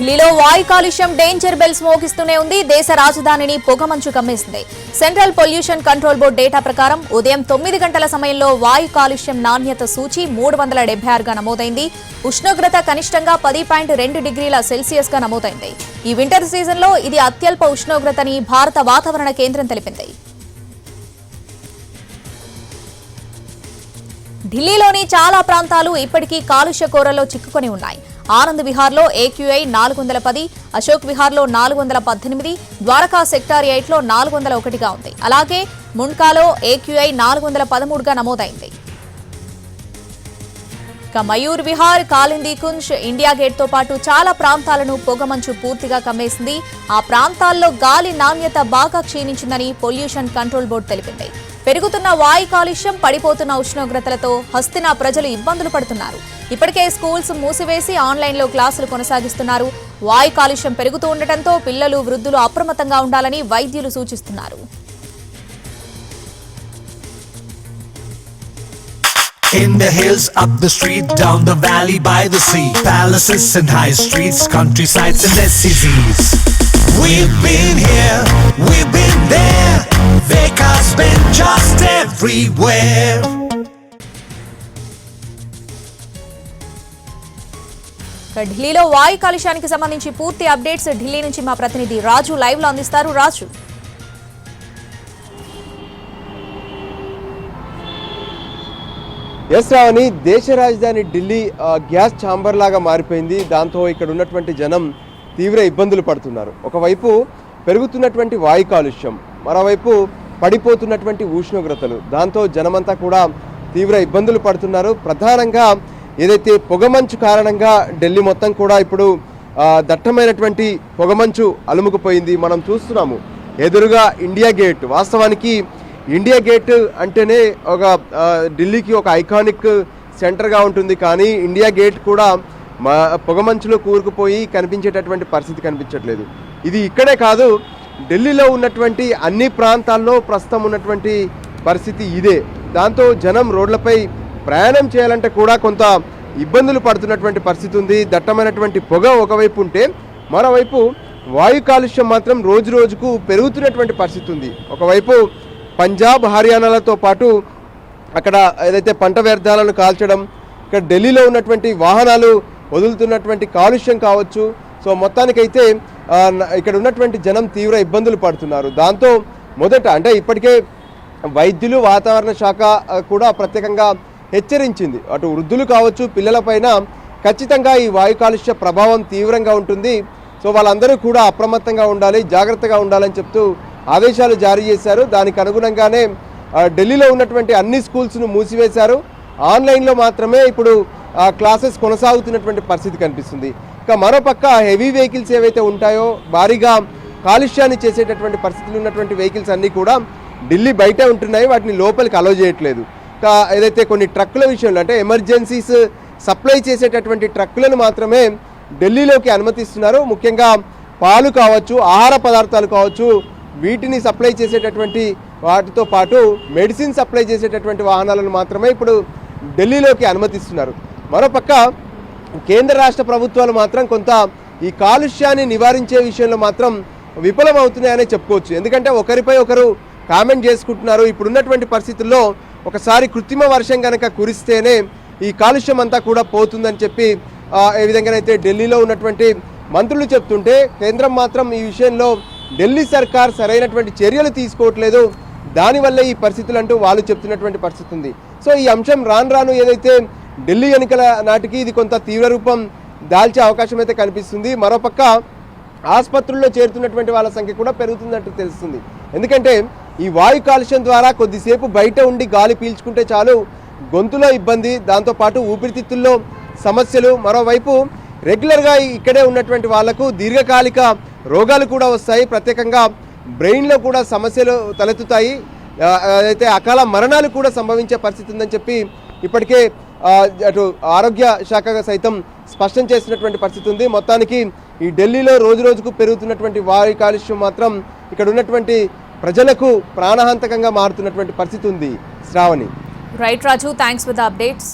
ఢిల్లీలో వాయు కాలుష్యం డేంజర్ బెల్స్ మోగిస్తూనే ఉంది. దేశ రాజధానిని పొగమంచు కమ్మేసింది. Central pollution control board data ప్రకారం ఉదయం 9 గంటల సమయంలో వాయు కాలుష్యం నాణ్యత సూచి 376గా నమోదైంది. ఉష్ణోగ్రత కనిష్టంగా 10.2 డిగ్రీల సెల్సియస్ గా నమోదైంది. ఈ వింటర్ సీజన్లో ఇది అత్యల్ప ఉష్ణోగ్రతని భారత వాతావరణ కేంద్రం తెలిపింది. ఢిల్లీలోని చాలా ప్రాంతాలు ఇప్పటికీ కాలుష్య కోరల్లో చిక్కుకొని ఉన్నాయి. ఆనంద్ విహార్లో AQI 410, అశోక్ విహార్లో 418, ద్వారకా సెక్టార్ 8లో 401గా ఉంది. అలాగే ముండ్కాలో AQI 413గా నమోదైంది. మయూర్ విహార్, కాలిందీ కుంజ్, ఇండియా గేట్ తో పాటు చాలా ప్రాంతాలను పొగమంచు పూర్తిగా కమ్మేసింది. ఆ ప్రాంతాల్లో గాలి నాణ్యత బాగా క్షీణించిందని పొల్యూషన్ కంట్రోల్ బోర్డు తెలిపింది. పెరుగుతున్న వాయు కాలుష్యం, పడిపోతున్న ఉష్ణోగ్రతలతో హస్తినా ప్రజలు ఇబ్బందులు పడుతున్నారు. ఇప్పటికే స్కూల్స్ మూసివేసి ఆన్లైన్లో క్లాసులు కొనసాగిస్తున్నారు. వాయు కాలుష్యం పెరుగుతూ ఉండటంతో పిల్లలు, వృద్ధులు అప్రమత్తంగా ఉండాలని వైద్యులు సూచిస్తున్నారు. In the hills, up the street, down the valley, by the sea, palaces and high streets, countrysides and SCZs. We've been here, we've been there, Veka's been just everywhere. ఢిల్లీలో వాయు కాలుష్యానికి సంబంధించి పూర్తి అప్డేట్స్ ఢిల్లీ నుంచి మా ప్రతినిధి రాజు లైవ్ లో అందిస్తారు. రాజు, రావణి, దేశ రాజధాని ఢిల్లీ గ్యాస్ ఛాంబర్ లాగా మారిపోయింది. దాంతో ఇక్కడ ఉన్నటువంటి జనం తీవ్ర ఇబ్బందులు పడుతున్నారు. ఒకవైపు పెరుగుతున్నటువంటి వాయు కాలుష్యం, మరోవైపు పడిపోతున్నటువంటి ఉష్ణోగ్రతలు, దాంతో జనమంతా కూడా తీవ్ర ఇబ్బందులు పడుతున్నారు. ప్రధానంగా ఏదైతే పొగమంచు కారణంగా ఢిల్లీ మొత్తం కూడా ఇప్పుడు దట్టమైనటువంటి పొగమంచు అలుముకుపోయింది. మనం చూస్తున్నాము ఎదురుగా ఇండియా గేట్. వాస్తవానికి ఇండియా గేట్ అంటేనే ఒక ఢిల్లీకి ఒక ఐకానిక్ సెంటర్గా ఉంటుంది. కానీ ఇండియా గేట్ కూడా పొగమంచులో కూరుకుపోయి కనిపించేటటువంటి పరిస్థితి కనిపించట్లేదు. ఇది ఇక్కడే కాదు, ఢిల్లీలో ఉన్నటువంటి అన్ని ప్రాంతాల్లో ప్రస్తుతం ఉన్నటువంటి పరిస్థితి ఇదే. దాంతో జనం రోడ్లపై ప్రయాణం చేయాలంటే కూడా కొంత ఇబ్బందులు పడుతున్నటువంటి పరిస్థితి ఉంది. దట్టమైనటువంటి పొగ ఒకవైపు ఉంటే, మరోవైపు వాయు కాలుష్యం మాత్రం రోజు రోజుకు పెరుగుతున్నటువంటి పరిస్థితి ఉంది. ఒకవైపు పంజాబ్, హర్యానాలతో పాటు అక్కడ ఏదైతే పంట వ్యర్థాలను కాల్చడం, ఇక్కడ ఢిల్లీలో ఉన్నటువంటి వాహనాలు వదులుతున్నటువంటి కాలుష్యం కావచ్చు. సో మొత్తానికైతే ఇక్కడ ఉన్నటువంటి జనం తీవ్ర ఇబ్బందులు పడుతున్నారు. దాంతో మొదట అంటే ఇప్పటికే వైద్యులు, వాతావరణ శాఖ కూడా ప్రత్యేకంగా హెచ్చరించింది. అటు వృద్ధులు కావచ్చు, పిల్లలపైన ఖచ్చితంగా ఈ వాయు కాలుష్య ప్రభావం తీవ్రంగా ఉంటుంది. సో వాళ్ళందరూ కూడా అప్రమత్తంగా ఉండాలి, జాగ్రత్తగా ఉండాలని చెప్తూ ఆదేశాలు జారీ చేశారు. దానికి అనుగుణంగానే ఢిల్లీలో ఉన్నటువంటి అన్ని స్కూల్స్ను మూసివేశారు. ఆన్లైన్లో మాత్రమే ఇప్పుడు క్లాసెస్ కొనసాగుతున్నటువంటి పరిస్థితి కనిపిస్తుంది. ఇక మరోపక్క హెవీ వెహికల్స్ ఏవైతే ఉంటాయో, భారీగా కాలుష్యాన్ని చేసేటటువంటి పరిస్థితులు ఉన్నటువంటి వెహికల్స్ అన్నీ కూడా ఢిల్లీ బయటే ఉంటున్నాయి. వాటిని లోపలికి అలో చేయట్లేదు. ఇంకా ఏదైతే కొన్ని ట్రక్కుల విషయంలో అంటే ఎమర్జెన్సీస్ సప్లై చేసేటటువంటి ట్రక్కులను మాత్రమే ఢిల్లీలోకి అనుమతిస్తున్నారు. ముఖ్యంగా పాలు కావచ్చు, ఆహార పదార్థాలు కావచ్చు, వీటిని సప్లై చేసేటటువంటి వాటితో పాటు మెడిసిన్ సప్లై చేసేటటువంటి వాహనాలను మాత్రమే ఇప్పుడు ఢిల్లీలోకి అనుమతిస్తున్నారు. మరోపక్క కేంద్ర రాష్ట్ర ప్రభుత్వాలు మాత్రం కొంత ఈ కాలుష్యాన్ని నివారించే విషయంలో మాత్రం విఫలమవుతున్నాయనే చెప్పుకోవచ్చు. ఎందుకంటే ఒకరిపై ఒకరు కామెంట్ చేసుకుంటున్నారు. ఇప్పుడున్నటువంటి పరిస్థితుల్లో ఒకసారి కృత్రిమ వర్షం కనుక కురిస్తేనే ఈ కాలుష్యం అంతా కూడా పోతుందని చెప్పి ఏ విధంగానైతే ఢిల్లీలో ఉన్నటువంటి మంత్రులు చెప్తుంటే, కేంద్రం మాత్రం ఈ విషయంలో ఢిల్లీ సర్కార్ సరైనటువంటి చర్యలు తీసుకోవట్లేదు. దానివల్ల ఈ పరిస్థితులు అంటూ వాళ్ళు చెప్తున్నటువంటి పరిస్థితి ఉంది. సో ఈ అంశం రాను రాను ఏదైతే ఢిల్లీ ఎన్నికల నాటికి ఇది కొంత తీవ్ర రూపం దాల్చే అవకాశం అయితే కనిపిస్తుంది. మరోపక్క ఆసుపత్రుల్లో చేరుతున్నటువంటి వాళ్ళ సంఖ్య కూడా పెరుగుతున్నట్టు తెలుస్తుంది. ఎందుకంటే ఈ వాయు కాలుష్యం ద్వారా కొద్దిసేపు బయట ఉండి గాలి పీల్చుకుంటే చాలు గొంతులో ఇబ్బంది, దాంతోపాటు ఊపిరితిత్తుల్లో సమస్యలు, మరోవైపు రెగ్యులర్గా ఇక్కడే ఉన్నటువంటి వాళ్లకు దీర్ఘకాలిక రోగాలు కూడా వస్తాయి. ప్రత్యేకంగా బ్రెయిన్లో కూడా సమస్యలు తలెత్తుతాయి. అయితే అకాల మరణాలు కూడా సంభవించే పరిస్థితి ఉందని చెప్పి ఇప్పటికే అటు ఆరోగ్య శాఖ సైతం స్పష్టం చేసినటువంటి పరిస్థితి ఉంది. మొత్తానికి ఈ ఢిల్లీలో రోజు రోజుకు పెరుగుతున్నటువంటి వాయు కాలుష్యం మాత్రం ఇక్కడ ఉన్నటువంటి ప్రజలకు ప్రాణాంతకంగా మారుతున్నటువంటి పరిస్థితి ఉంది. Shravani. Right Raju, thanks for the updates.